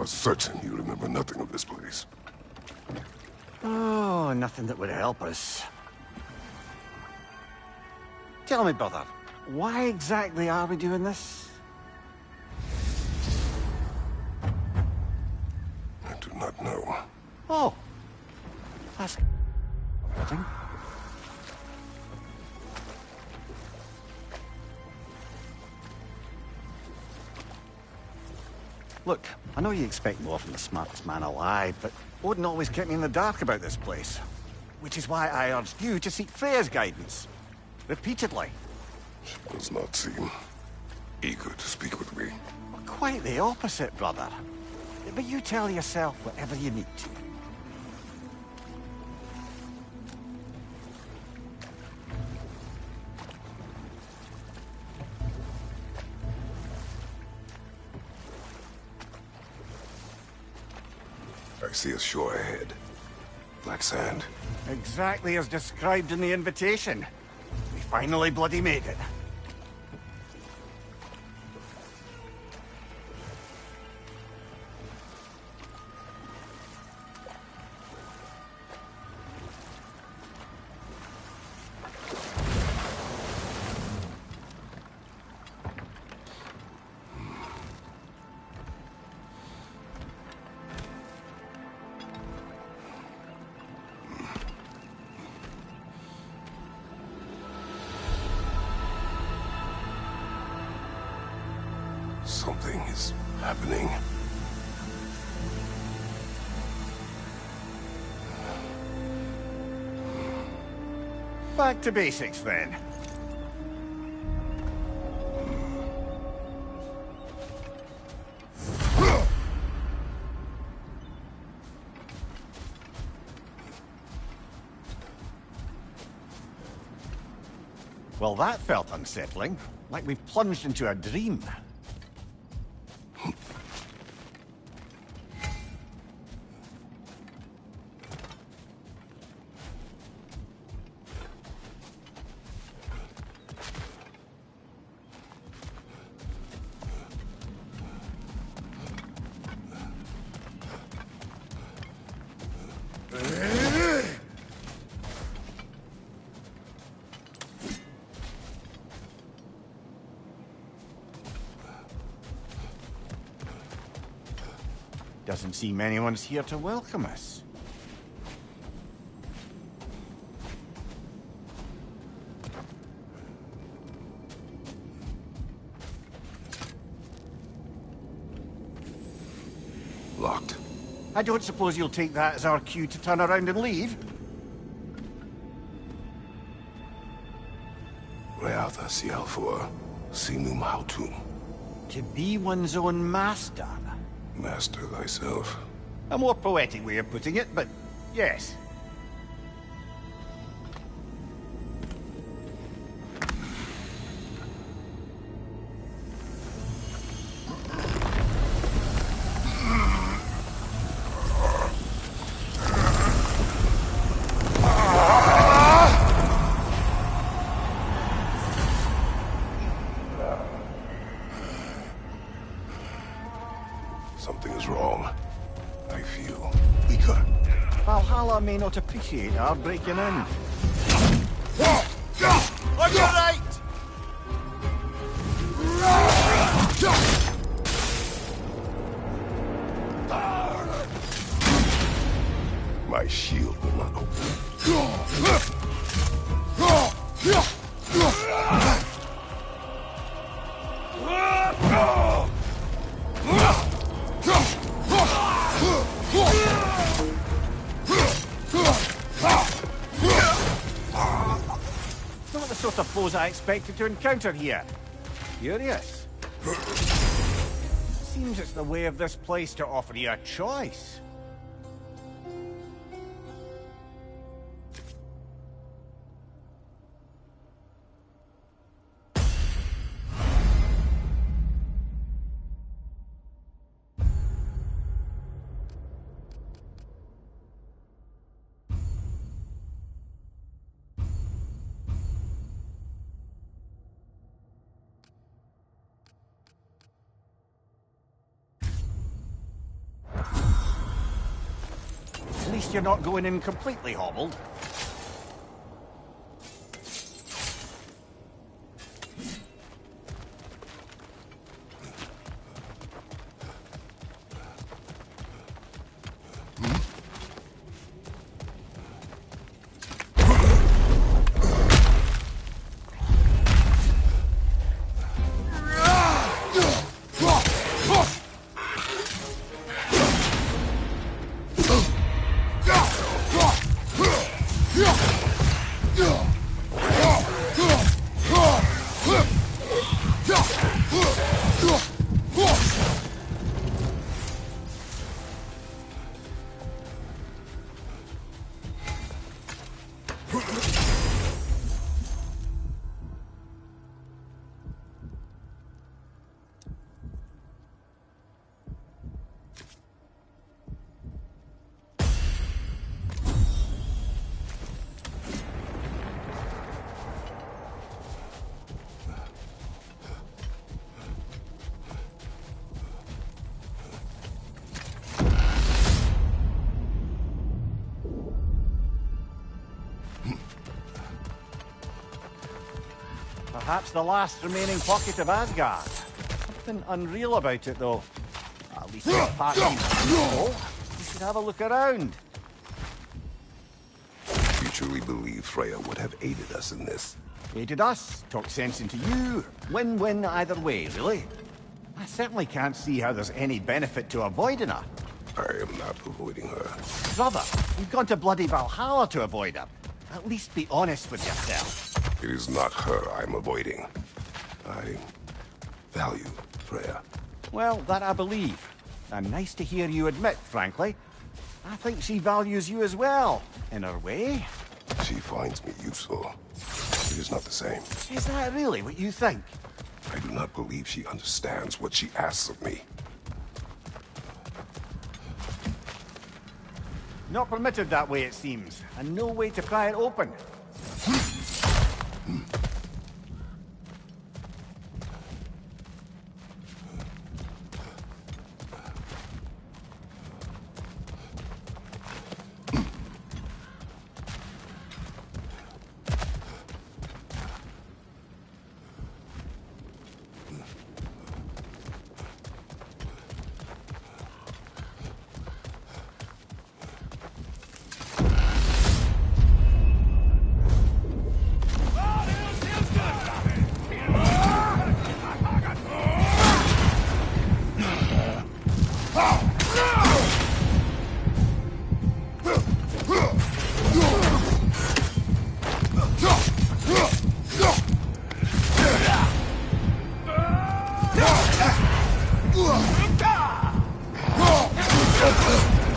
are certain you remember nothing of this place. Oh, nothing that would help us. Tell me, brother, why exactly are we doing this? I do not know. Oh, that's fitting. Look, I know you expect more from the smartest man alive, but Odin always kept me in the dark about this place. Which is why I urged you to seek Freya's guidance. Repeatedly. She does not seem eager to speak with me. Well, quite the opposite, brother. But you tell yourself whatever you need to. I see a shore ahead. Black sand. Exactly as described in the invitation. We finally bloody made it. Something is happening. Back to basics, then. Well, that felt unsettling. Like we've plunged into a dream. Doesn't seem anyone's here to welcome us. Locked. I don't suppose you'll take that as our cue to turn around and leave? Reatha Sialfor, Sinum Hautum. To be one's own master. Master thyself. A more poetic way of putting it, but yes. Something is wrong. I feel weaker. Valhalla may not appreciate our breaking in. On your right! My shield will not open. Not the sort of foes I expected to encounter here. Curious. Seems it's the way of this place to offer you a choice. you're not going in completely hobbled. Perhaps the last remaining pocket of Asgard. Something unreal about it, though. At least this part seems peaceful. We should have a look around. You truly believe Freya would have aided us in this? Aided us, talked sense into you. Win-win either way, really. I certainly can't see how there's any benefit to avoiding her. I am not avoiding her. Brother, you've gone to bloody Valhalla to avoid her. At least be honest with yourself. It is not her I'm avoiding. I value Freya. Well, that I believe. And nice to hear you admit, frankly. I think she values you as well, in her way. She finds me useful. It is not the same. Is that really what you think? I do not believe she understands what she asks of me. Not permitted that way, it seems, and no way to pry it open.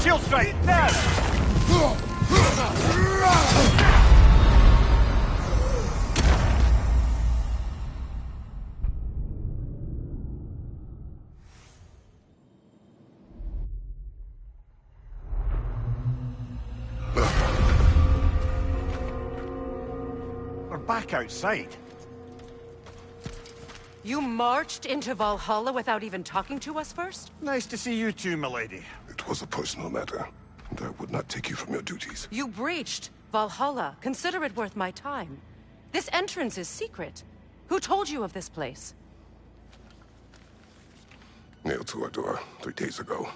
Shield strike, now! We're back outside. You marched into Valhalla without even talking to us first? Nice to see you too, milady. It was a personal matter, and I would not take you from your duties. You breached Valhalla. Consider it worth my time. This entrance is secret. Who told you of this place? Nailed to our door 3 days ago.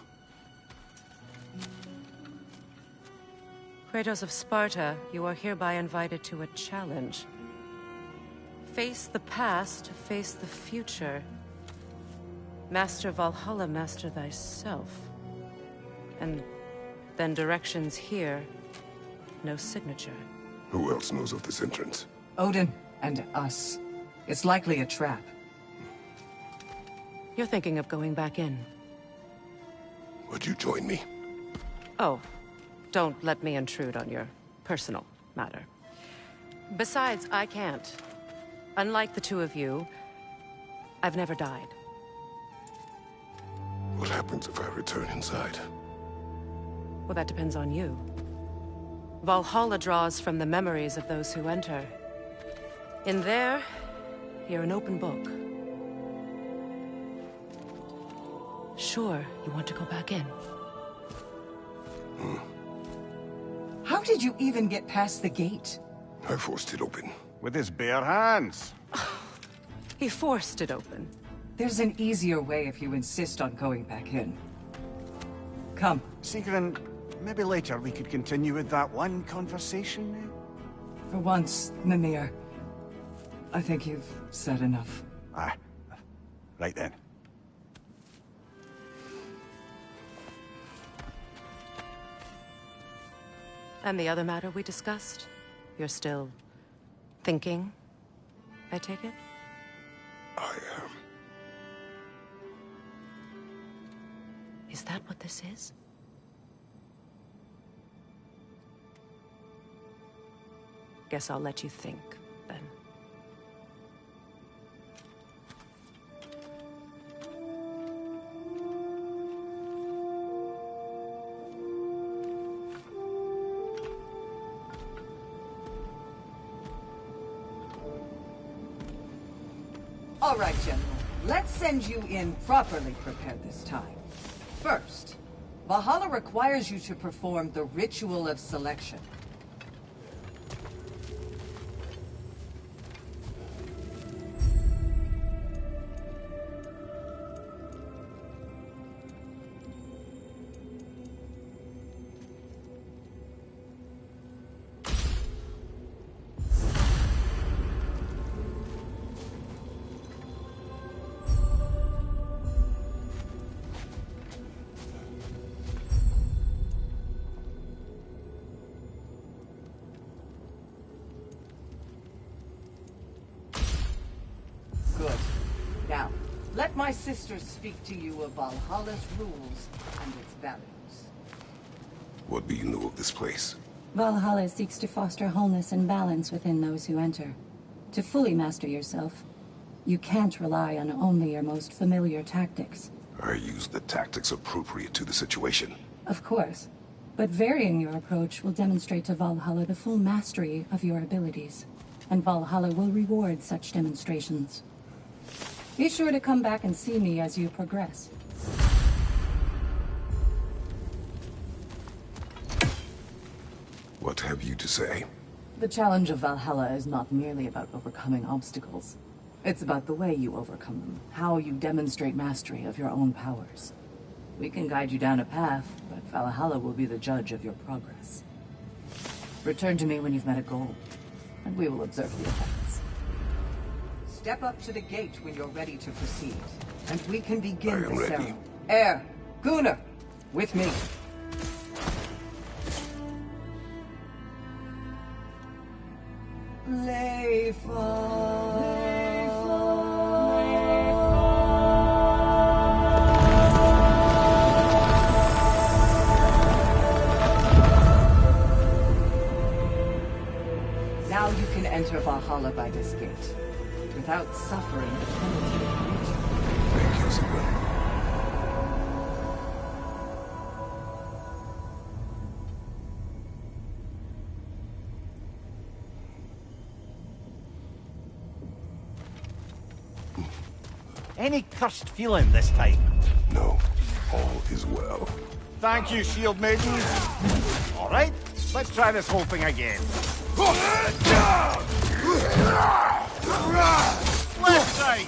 Kratos of Sparta, you are hereby invited to a challenge. Face the past, face the future. Master Valhalla, master thyself. And then directions here, no signature. Who else knows of this entrance? Odin and us. It's likely a trap. You're thinking of going back in. Would you join me? Oh, don't let me intrude on your personal matter. Besides, I can't. Unlike the two of you, I've never died. What happens if I return inside? Well, that depends on you. Valhalla draws from the memories of those who enter. In there, you're an open book. Sure, you want to go back in. did you even get past the gate? I forced it open. With his bare hands. He forced it open. There's an easier way if you insist on going back in. Come. Sigrun, maybe later we could continue with that one conversation, eh? For once, Mimir, I think you've said enough. Aye. Right then. And the other matter we discussed? You're still thinking, I take it? I am. Is that what this is? Guess I'll let you think, then. All right, General. Let's send you in properly prepared this time. First, Valhalla requires you to perform the Ritual of Selection. Good. Now, let my sisters speak to you of Valhalla's rules and its values. What do you know of this place? Valhalla seeks to foster wholeness and balance within those who enter. To fully master yourself, you can't rely on only your most familiar tactics. I use the tactics appropriate to the situation. Of course, but varying your approach will demonstrate to Valhalla the full mastery of your abilities, and Valhalla will reward such demonstrations. Be sure to come back and see me as you progress. What have you to say? The challenge of Valhalla is not merely about overcoming obstacles. It's about the way you overcome them, how you demonstrate mastery of your own powers. We can guide you down a path, but Valhalla will be the judge of your progress. Return to me when you've met a goal, and we will observe the effects. Step up to the gate when you're ready to proceed, and we can begin I am the ready. ceremony. Air, Gunnar, with me. Now you can enter Valhalla by this gate, without suffering the penalty of breach. Thank you, Sigrun. Any cursed feeling this time? No, all is well. Thank you, Shield Maiden. All right, let's try this whole thing again. Left side.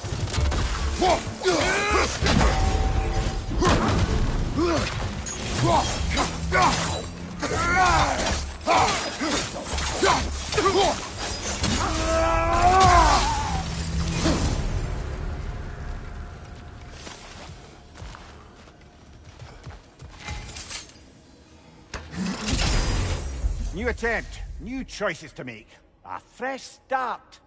New attempt, new choices to make. A fresh start.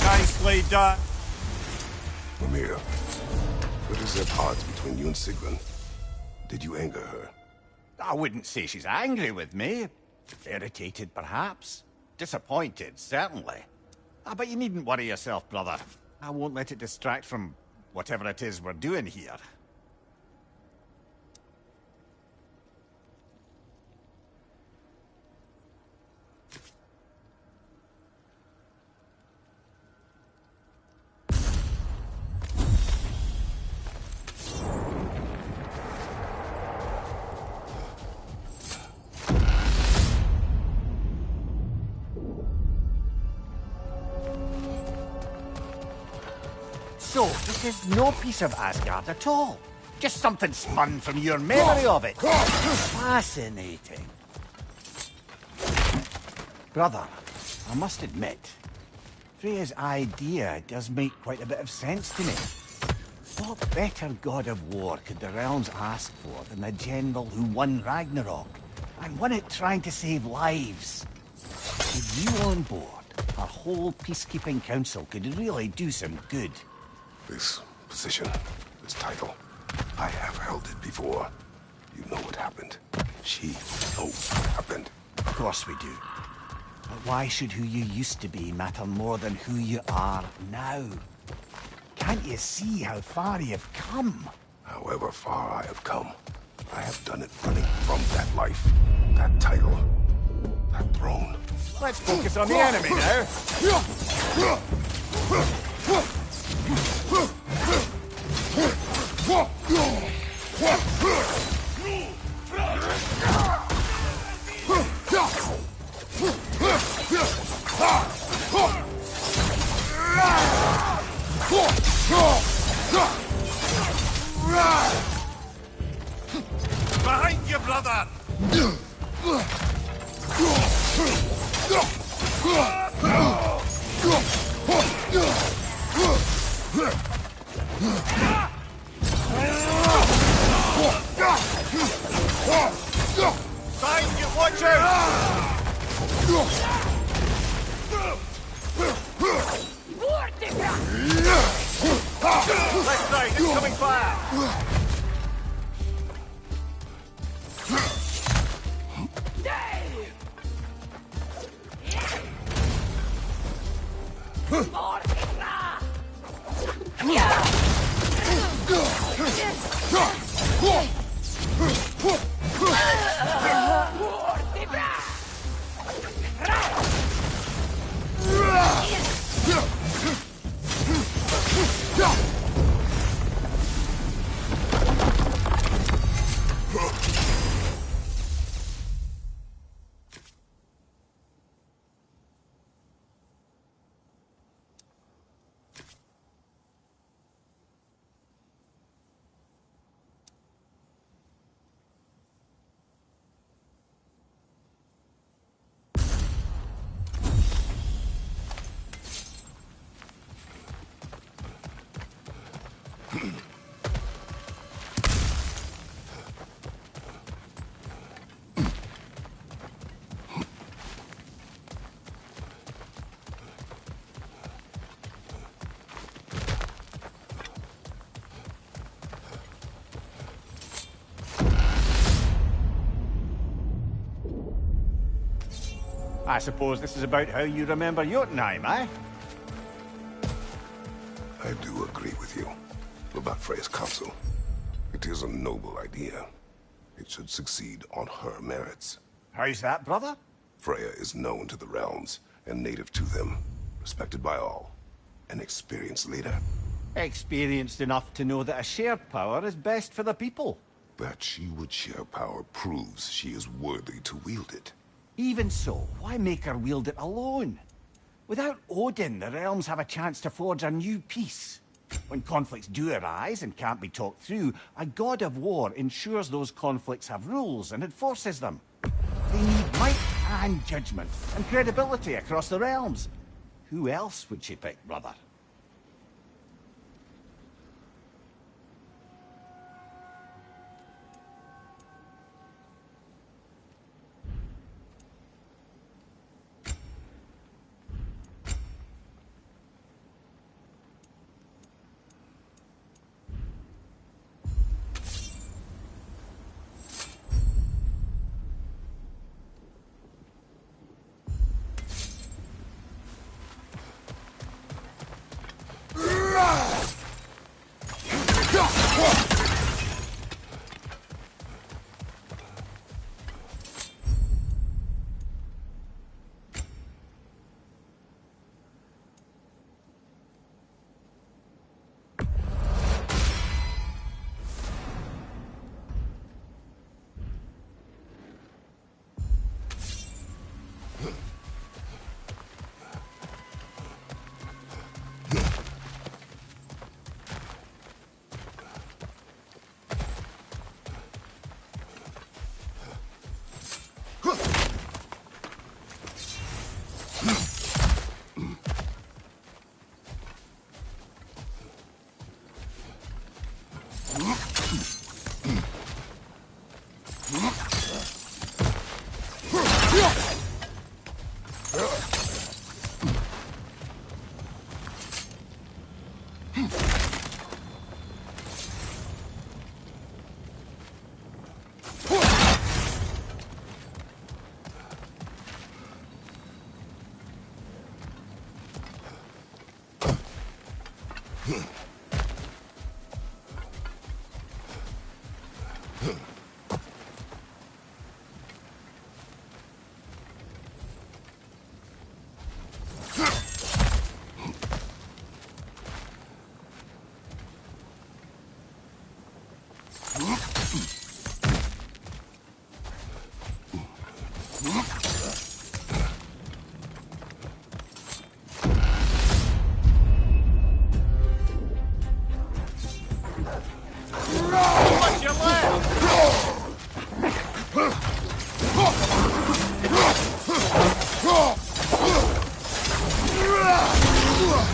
Nicely done. Mimir, what is at odds between you and Sigrun? Did you anger her? I wouldn't say she's angry with me. Irritated, perhaps. Disappointed, certainly. But you needn't worry yourself, brother. I won't let it distract from whatever it is we're doing here. So, this is no piece of Asgard at all. Just something spun from your memory of it. Fascinating. Brother, I must admit, Freya's idea does make quite a bit of sense to me. What better god of war could the realms ask for than the general who won Ragnarok, and won it trying to save lives? With you on board, our whole peacekeeping council could really do some good. This position, this title, I have held it before. You know what happened. She knows what happened. Of course we do. But why should who you used to be matter more than who you are now? Can't you see how far you've come? However far I have come, I have done it running from that life, that title, that throne. Let's focus on the enemy now. Behind you, brother! Behind you, watch out! Left side, incoming fire! I suppose this is about how you remember Jotunheim, eh? I do agree with you about Freya's council. It is a noble idea. It should succeed on her merits. How's that, brother? Freya is known to the realms and native to them, respected by all. An experienced leader. Experienced enough to know that a shared power is best for the people. That she would share power proves she is worthy to wield it. Even so, why make her wield it alone? Without Odin, the realms have a chance to forge a new peace. When conflicts do arise and can't be talked through, a god of war ensures those conflicts have rules and enforces them. They need might and judgment and credibility across the realms. Who else would she pick, brother?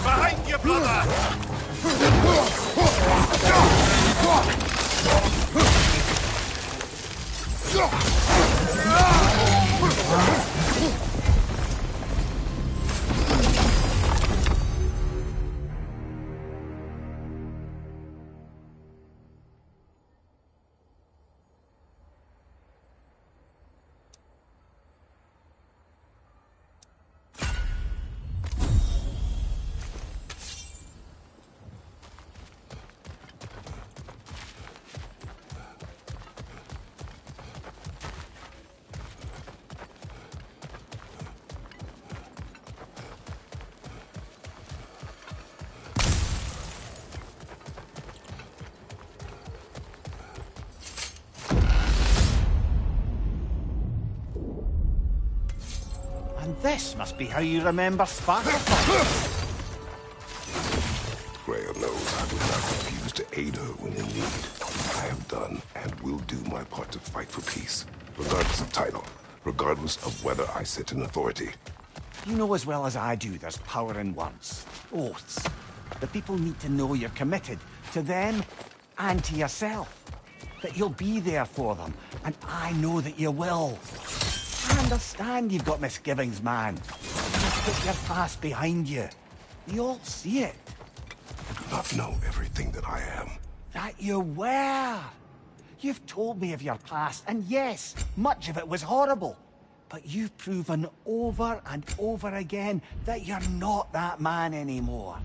Behind you, brother! And this must be how you remember Sparta. Grail knows I would not refuse to aid her when in need. I have done and will do my part to fight for peace, regardless of title, regardless of whether I sit in authority. You know as well as I do there's power in words, oaths. The people need to know you're committed to them and to yourself. That you'll be there for them, and I know that you will. I understand you've got misgivings, man. Just put your past behind you. We all see it. You do not know everything that I am. That you were. You've told me of your past, and yes, much of it was horrible. But you've proven over and over again that you're not that man anymore.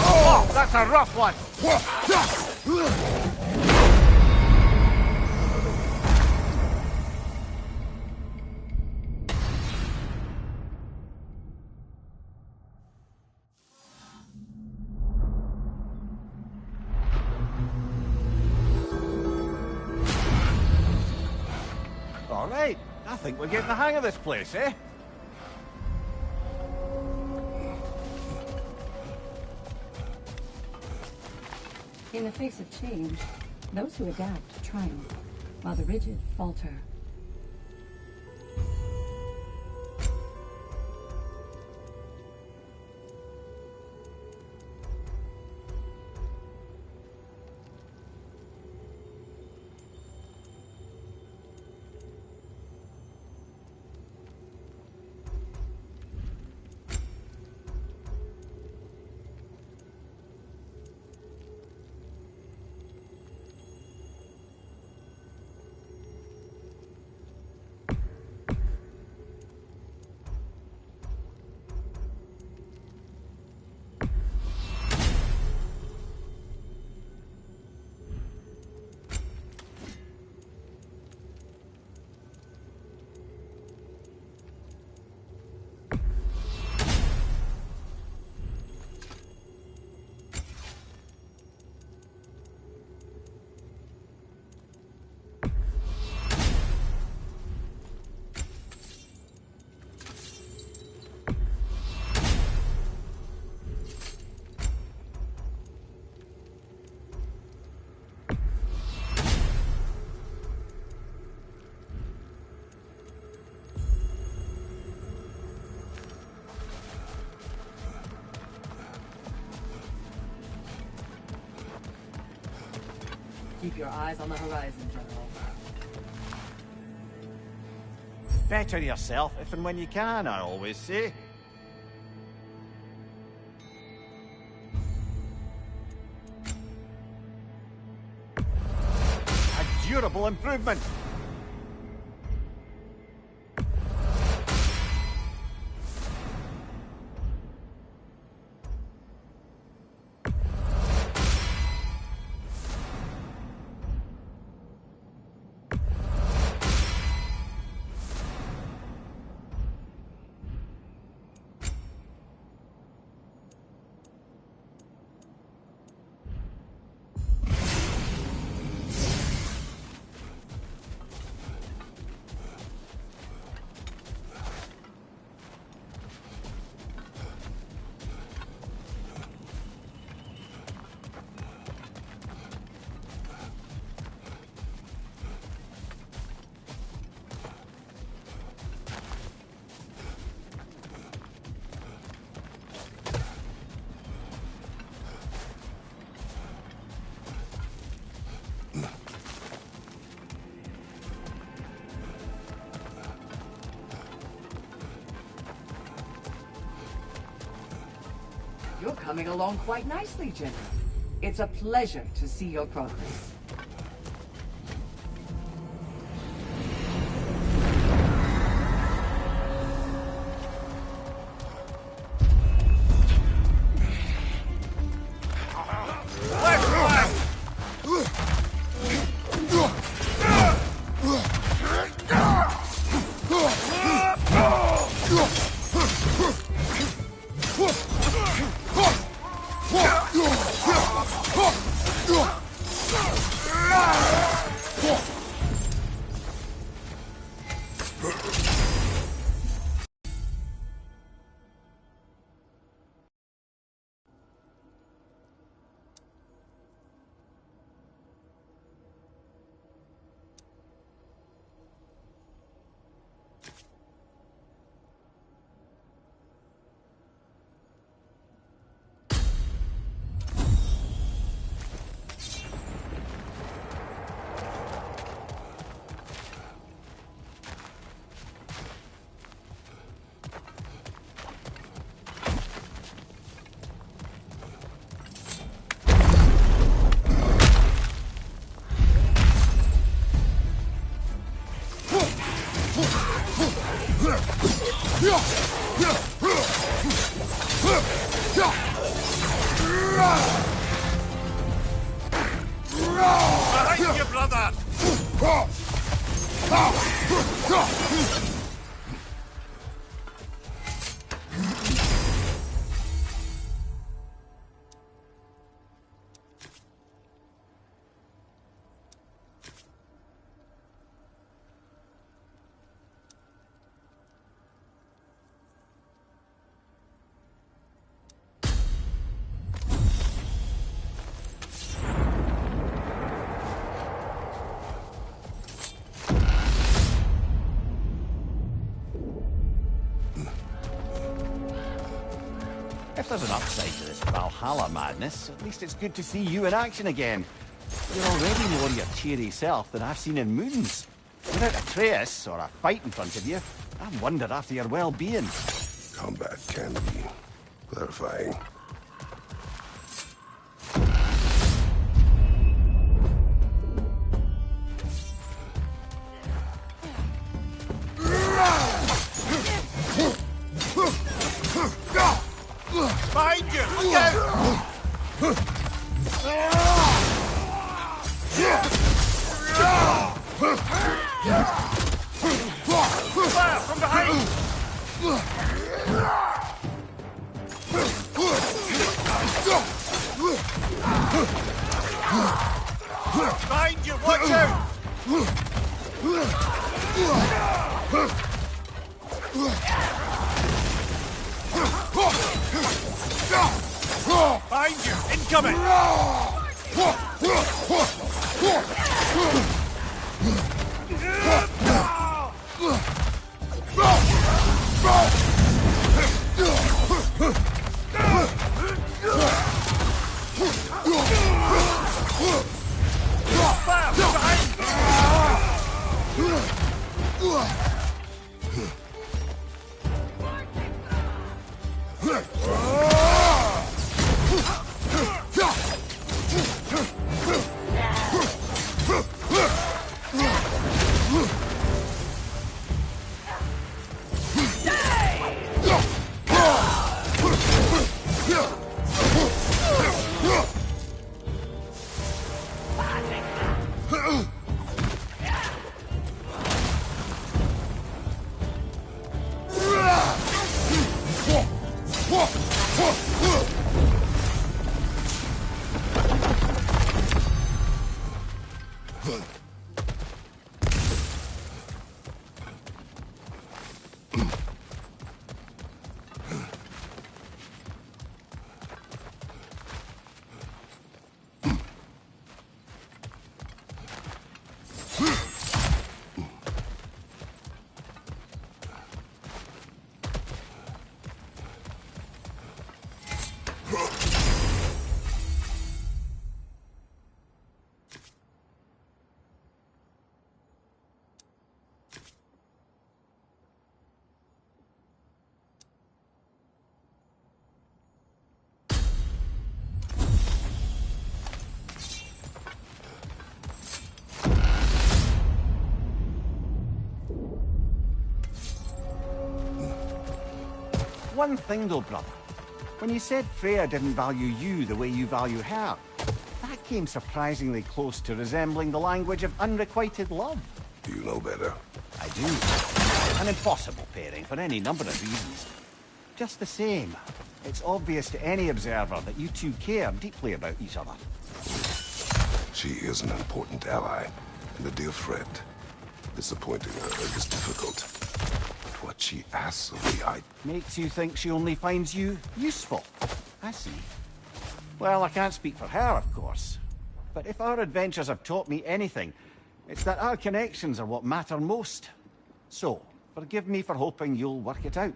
Oh, that's a rough one. All right, I think we're getting the hang of this place, eh? In the face of change, those who adapt triumph, while the rigid falter. Keep your eyes on the horizon, General. Better yourself if and when you can, I always say. A durable improvement. You're coming along quite nicely, General. It's a pleasure to see your progress. Behind you, brother! If there's an upside to this Valhalla madness, at least it's good to see you in action again. You're already more your cheery self than I've seen in moons. Without Atreus or a fight in front of you, I wonder after your well-being. Combat can be clarifying. Behind you! Look out! Fire from behind! Behind you! Watch out! Behind you! Incoming! Fire from behind! One thing though, brother. When you said Freya didn't value you the way you value her, that came surprisingly close to resembling the language of unrequited love. Do you know better? I do. An impossible pairing for any number of reasons. Just the same, it's obvious to any observer that you two care deeply about each other. She is an important ally and a dear friend. Disappointing her is difficult. But what she asks of me, Makes you think she only finds you useful. I see. Well, I can't speak for her, of course. But if our adventures have taught me anything, it's that our connections are what matter most. So, forgive me for hoping you'll work it out.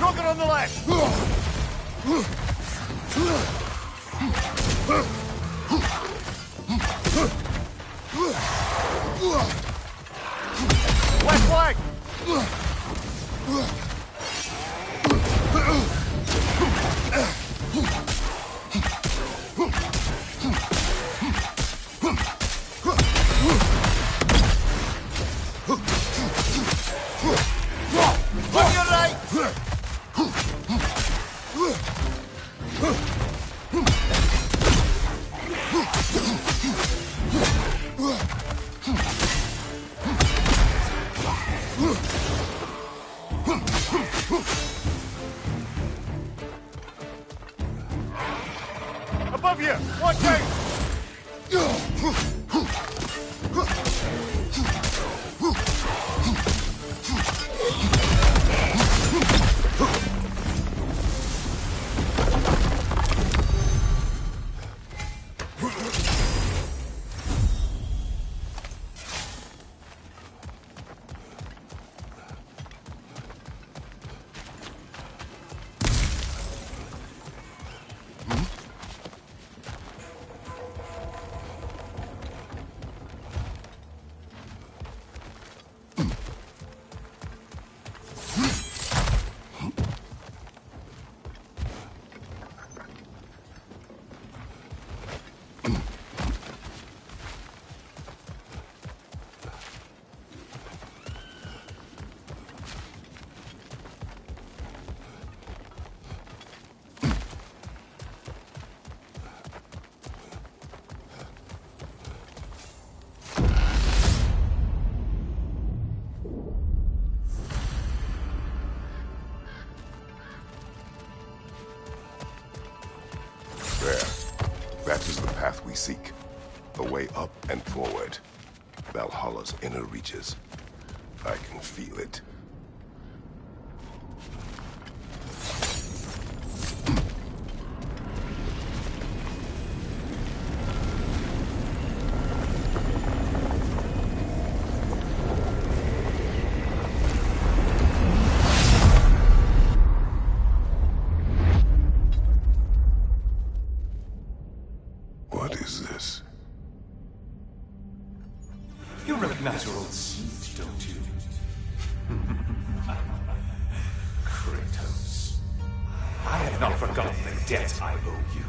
Rocket on the left! Left flank! On your right! Above you! Watch out! That is the path we seek. A way up and forward. Valhalla's inner reaches. I can feel it. What is this? You recognize your old seed, don't you? Kratos. I have not forgotten the debt I owe you.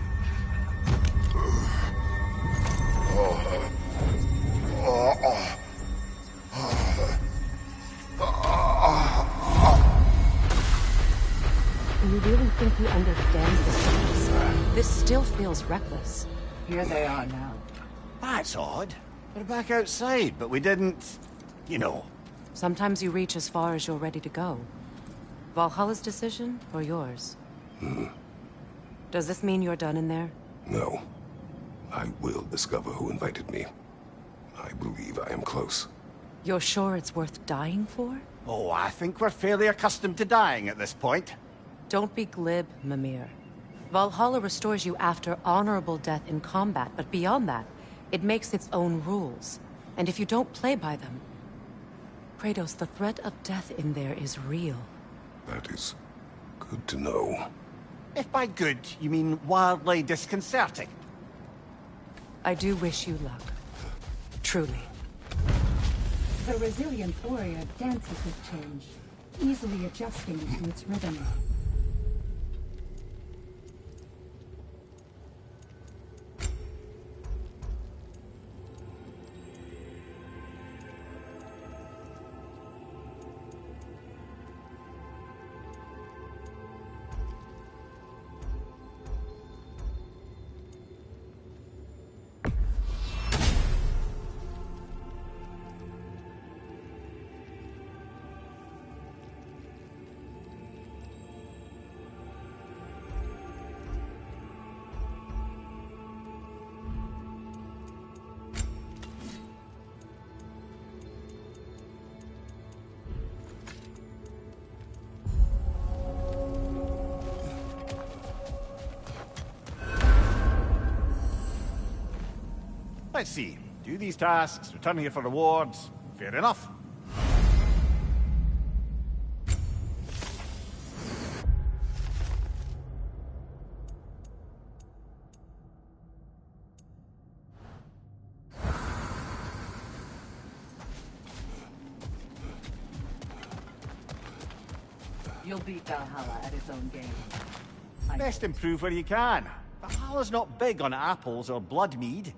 You really think he understands the stakes? This still feels reckless. Here they are now. That's odd. We're back outside, but we didn't... you know. Sometimes you reach as far as you're ready to go. Valhalla's decision, or yours? Does this mean you're done in there? No. I will discover who invited me. I believe I am close. You're sure it's worth dying for? Oh, I think we're fairly accustomed to dying at this point. Don't be glib, Mimir. Valhalla restores you after honorable death in combat, but beyond that, it makes its own rules. And if you don't play by them... Kratos, the threat of death in there is real. That is good to know. If by good, you mean wildly disconcerting. I do wish you luck. Truly. The resilient warrior dances with change, easily adjusting to its rhythm. Let's see. Do these tasks, return here for rewards. Fair enough. You'll beat Valhalla at its own game. Best improve where you can. Valhalla's not big on apples or blood mead.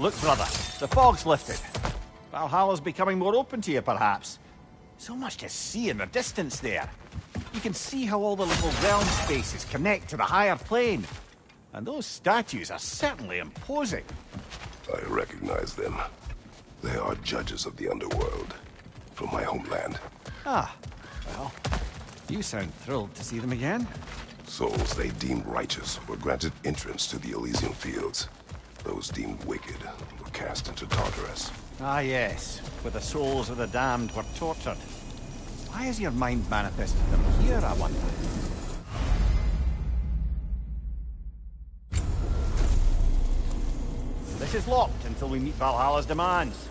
Look, brother, the fog's lifted. Valhalla's becoming more open to you, perhaps. So much to see in the distance there. You can see how all the little realm spaces connect to the higher plane. And those statues are certainly imposing. I recognize them. They are judges of the underworld, from my homeland. Ah, well, you sound thrilled to see them again. Souls they deemed righteous were granted entrance to the Elysian fields. Those deemed wicked were cast into Tartarus. Ah, yes, where the souls of the damned were tortured. Why has your mind manifested them here, I wonder? This is locked until we meet Valhalla's demands.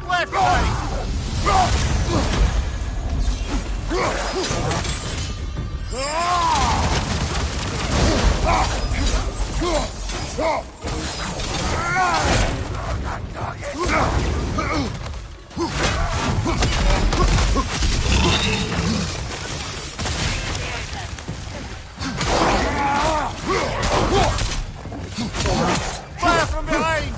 Left way! Fire from behind!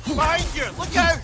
Behind you! Look out!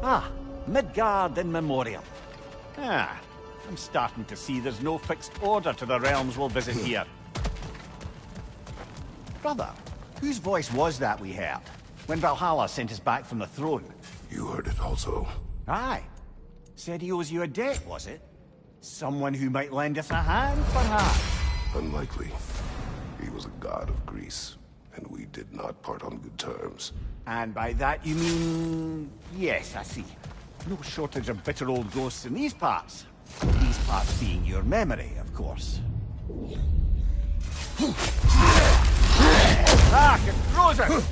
Ah, Midgard in memoriam. Ah, I'm starting to see there's no fixed order to the realms we'll visit here. Brother, whose voice was that we heard when Valhalla sent us back from the throne? You heard it also. Aye. Said he owes you a debt, was it? Someone who might lend us a hand, perhaps? Unlikely. He was a god of Greece, and we did not part on good terms. And by that you mean... Yes, I see. No shortage of bitter old ghosts in these parts. These parts being your memory, of course. Ah, get frozen!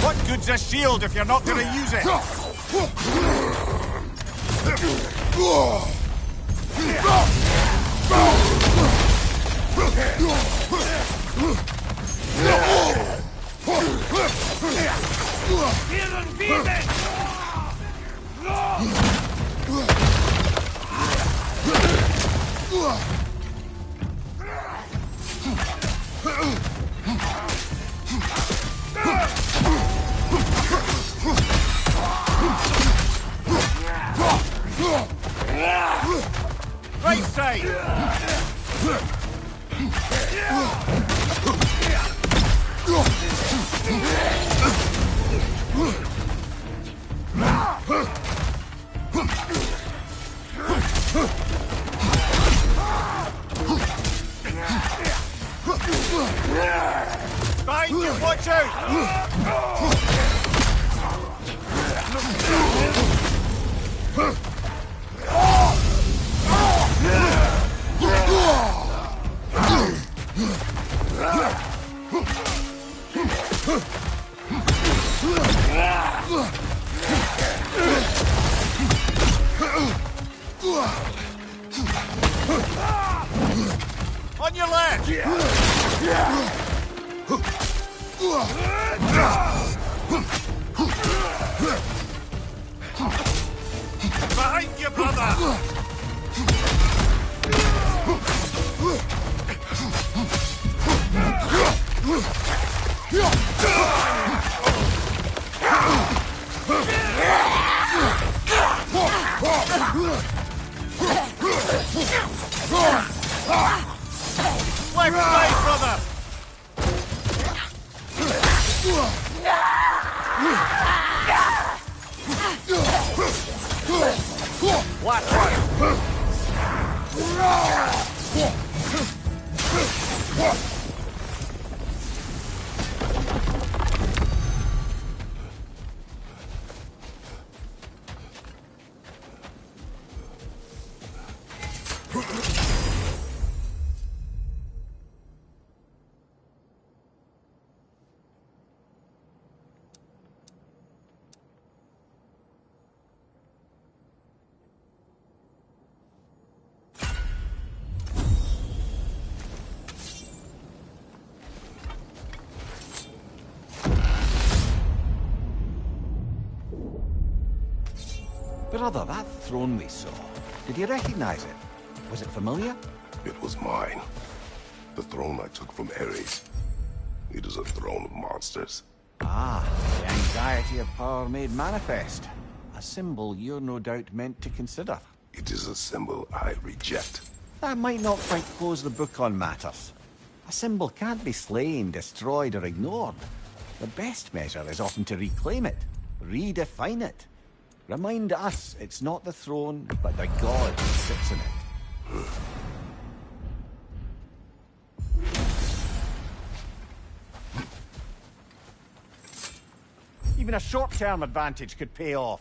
What good's a shield if you're not gonna use it? Right side! Behind you, watch out! On your left! Behind you, brother! Left side, brother! Last one! Brother, that throne we saw, did you recognize it? Was it familiar? It was mine. The throne I took from Ares. It is a throne of monsters. Ah, the anxiety of power made manifest. A symbol you're no doubt meant to consider. It is a symbol I reject. That might not quite close the book on matters. A symbol can't be slain, destroyed, or ignored. The best measure is often to reclaim it, redefine it. Remind us it's not the throne, but the god who sits in it. Even a short-term advantage could pay off.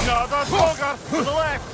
Another dogger to the left!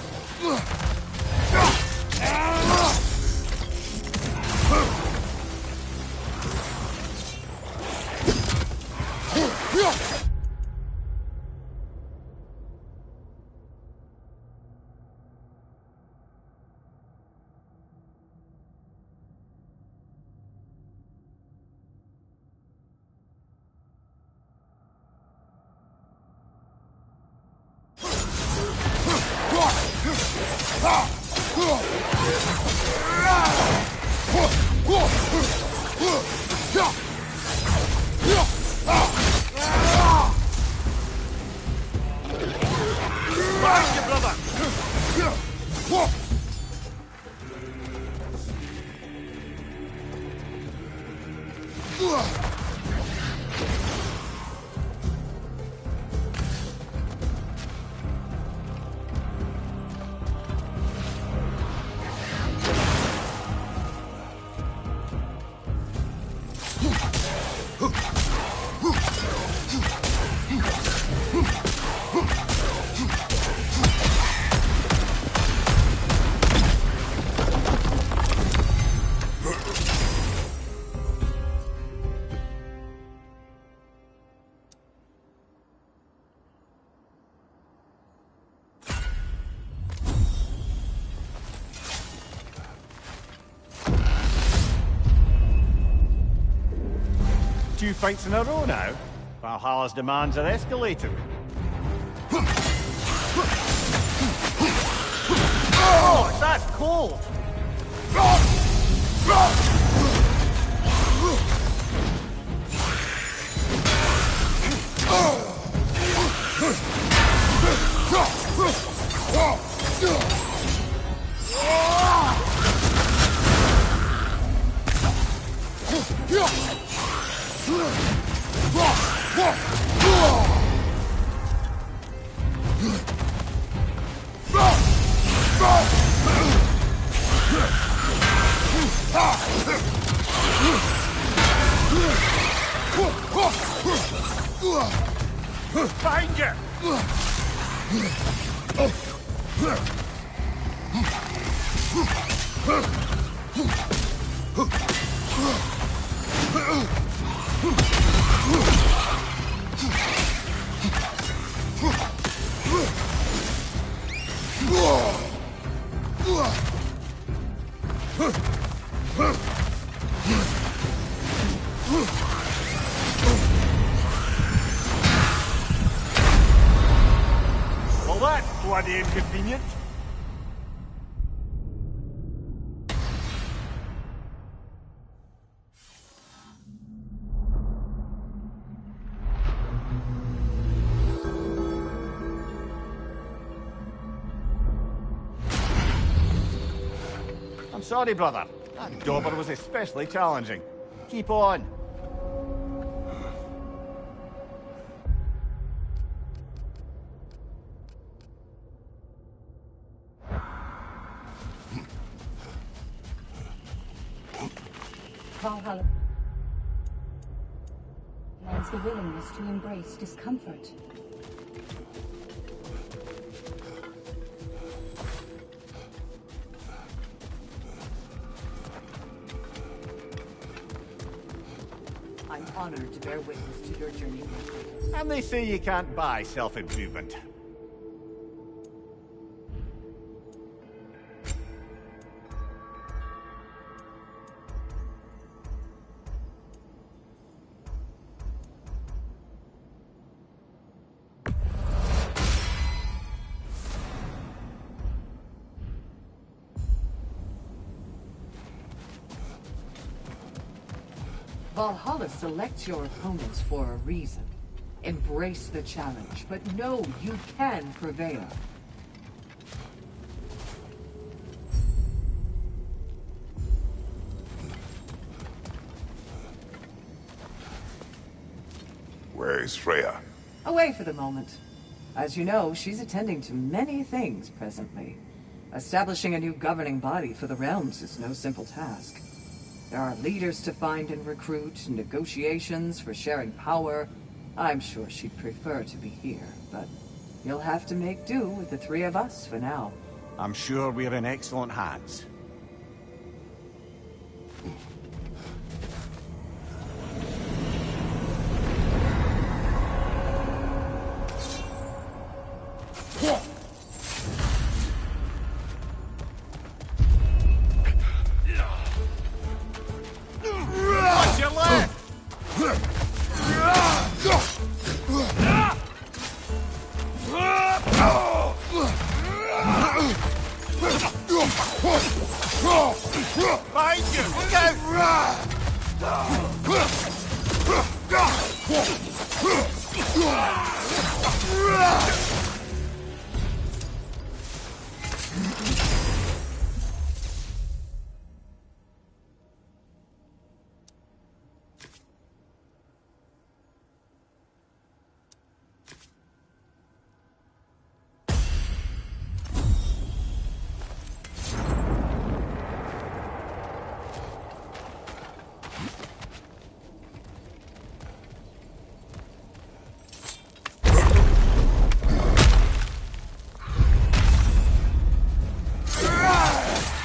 Behind you, brother! few fights in a row now. Valhalla's demands are escalating. Oh, that's cold! Find you! Well, that's bloody inconvenient. I'm sorry, brother. That dauber was especially challenging. Keep on. Valhalla demands the willingness to embrace discomfort. I'm honored to bear witness to your journey. And they say you can't buy self-improvement. Valhalla selects your opponents for a reason. Embrace the challenge, but know you can prevail. Where is Freya? Away for the moment. As you know, she's attending to many things presently. Establishing a new governing body for the realms is no simple task. There are leaders to find and recruit, negotiations for sharing power. I'm sure she'd prefer to be here, but you'll have to make do with the three of us for now. I'm sure we're in excellent hands. Watch your left! Behind you! Look out!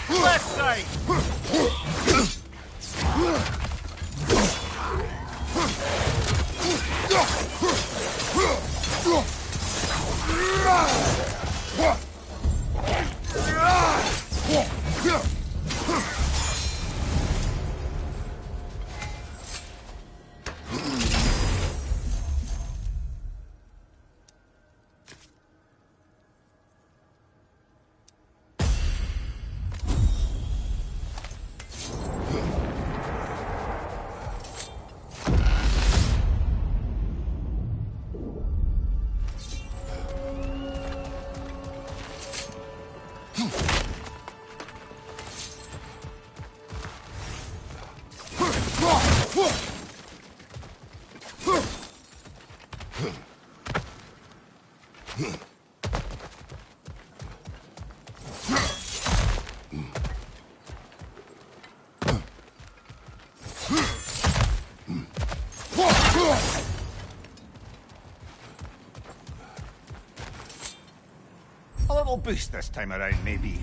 Left side! little boost this time around, maybe.